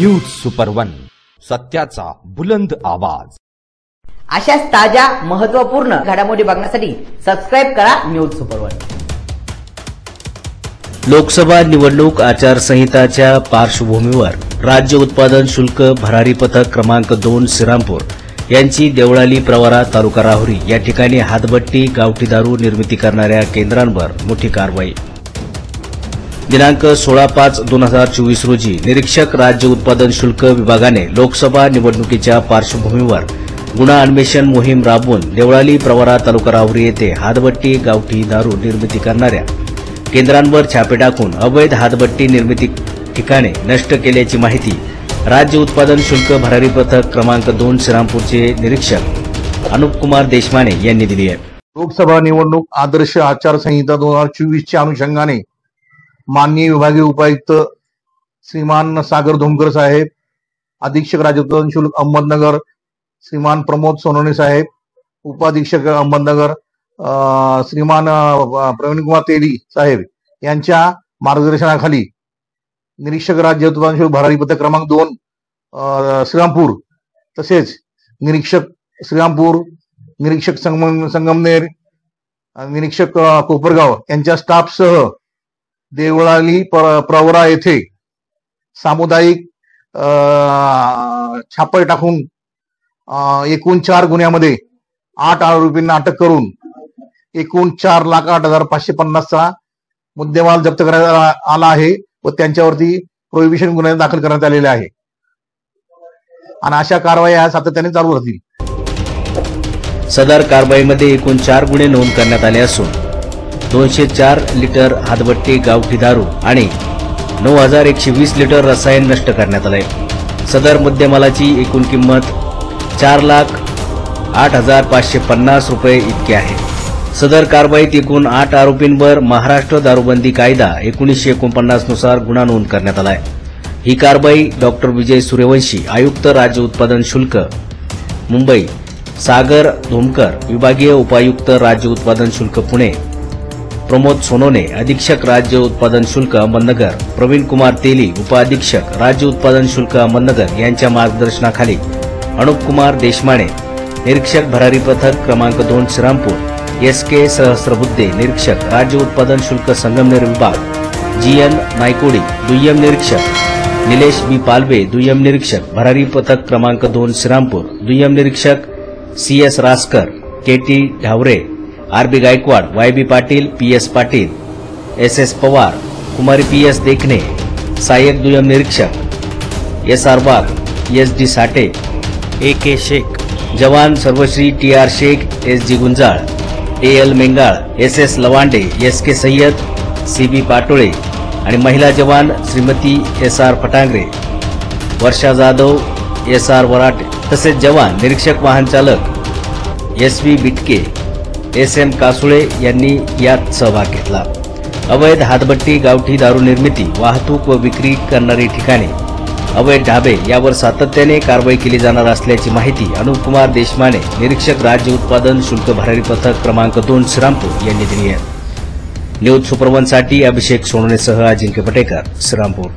News super one, सत्याचा बुलंद आवाज। अशाच ताज्या महत्त्वपूर्ण घडामोडी बघण्यासाठी सबस्क्राइब करा न्यूज सुपर वन। लोकसभा निवडणूक आचारसंहिताच्या पार्श्वभूमीवर राज्य उत्पादन शुल्क भरारी पथक क्रमांक 2 श्रीरामपूर यांची देवळाली प्रवरा तालुका राहुरी या ठिकाणी हातभट्टी गावठी दारू निर्मिती करणाऱ्या केंद्रांवर मोठी कारवाई। दिनांक 16/5/2024 रोजी निरीक्षक राज्य उत्पादन शुल्क विभागाने लोकसभा निवडणुकीच्या पार्श्वभूमीवर गुन्हा अन्वेषण मोहीम राबवून देवळाली प्रवरा तालुका राहुरी येथे हातभट्टी गावठी दारू निर्मिती करणाऱ्या केंद्रांवर छापे टाकून अवैध हातभट्टी निर्मिती ठिकाणे नष्ट केल्याची माहिती राज्य उत्पादन शुल्क भरारी पथक क्रमांक 2 श्रीरामपूरचे निरीक्षक अनुपकुमार देशमाने यांनी दिली आहे। लोकसभा निवडणूक आदर्श आचारसंहिता 2024 च्या अनुषंगाने माननीय विभागीय उपायुक्त श्रीमान सागर धोमकर साहेब, अधीक्षक राज्य उत्पादन शुल्क अहमदनगर श्रीमान प्रमोद सोनवणे साहेब, उपाधीक्षक अहमदनगर श्रीमान प्रवीण कुमार तेली साहेब यांच्या मार्गदर्शनाखाली निरीक्षक राज्य उत्पादन शुल्क भरारी पथक क्रमांक 2 श्रीरामपूर तसेच निरीक्षक श्रीरामपूर, निरीक्षक संगमनेर, निरीक्षक कोपरगाव यांच्या स्टाफसह देवळाली प्रवरा येथे सामुदायिक छापे टाकून एकूण 4 गुन्ह्यामध्ये 8 आरोपींना अटक करून एकूण 4,08,550 चा मुद्देमाल जप्त करण्यात आला आहे व त्यांच्यावरती प्रोहिबिशन गुन्हे दाखल करण्यात आलेले आहे आणि अशा कारवाया सातत्याने चालू राहतील। सदर कारवाईमध्ये एकूण 4 गुन्हे नोंद करण्यात आले असून 204 लिटर हातभट्टी गावठी दारू आणि 9,120 लिटर रसायन नष्ट करण्यात आले। सदर मुद्देमालाची एकूण किंमत 4,08,550 रुपये इतकी आहे। सदर कारवाईत एकूण 8 आरोपींवर महाराष्ट्र दारूबंदी कायदा 1949 नुसार गुन्हा नोंद करण्यात आला आहे। ही कारवाई डॉक्टर विजय सूर्यवंशी, आयुक्त राज्य उत्पादन शुल्क मुंबई, सागर धोमकर, विभागीय उपायुक्त राज्य उत्पादन शुल्क पुणे, प्रमोद सोनवणे, अधीक्षक राज्य उत्पादन शुल्क अहमदनगर, प्रवीण कुमार तेली, उपाधीक्षक राज्य उत्पादन शुल्क अहमदनगर यांच्या मार्गदर्शनाखाली अनुपकुमार देशमाने, निरीक्षक भरारी पथक क्रमांक 2 श्रीरामपूर, SK सहस्रबुद्धे, निरीक्षक राज्य उत्पादन शुल्क संगमनेर विभाग, GN नायकोडी, दुय्यम निरीक्षक, निलेश B पालवे, दुय्यम निरीक्षक भरारी पथक क्रमांक 2 श्रीरामपूर, दुय्यम निरीक्षक CS Raskar, KT ढावरे, RB Gaikwad, YB Patil, PS Patil, SS Pawar, कुमारी PS देखणे, सहाय्यक दुय्यम निरीक्षक SR वाघ, SD साठे, AK शेख, जवान सर्वश्री TR Shaikh, SG Gunjal, AL Mengal, SS Lavande, SK Syed, CB Patole आणि महिला जवान श्रीमती SR फटांगरे, वर्षा जाधव, SR वराटे तसेच जवान निरीक्षक वाहन चालक SV बिटके, SM कासुळे यांनी यात सहभाग घेतला। अवैध हातभट्टी गावठी दारू निर्मिती, वाहतूक व विक्री करणारी ठिकाणे, अवैध ढाबे यावर सातत्याने कारवाई केली जाणार असल्याची माहिती अनुपकुमार देशमाने, निरीक्षक राज्य उत्पादन शुल्क भरारी पथक क्रमांक 2 श्रीरामपूर यांनी दिली आहे। न्यूज सुपर वन साठी अभिषेक सोनवणेसह अजिंक्य पटेकर, श्रीरामपूर।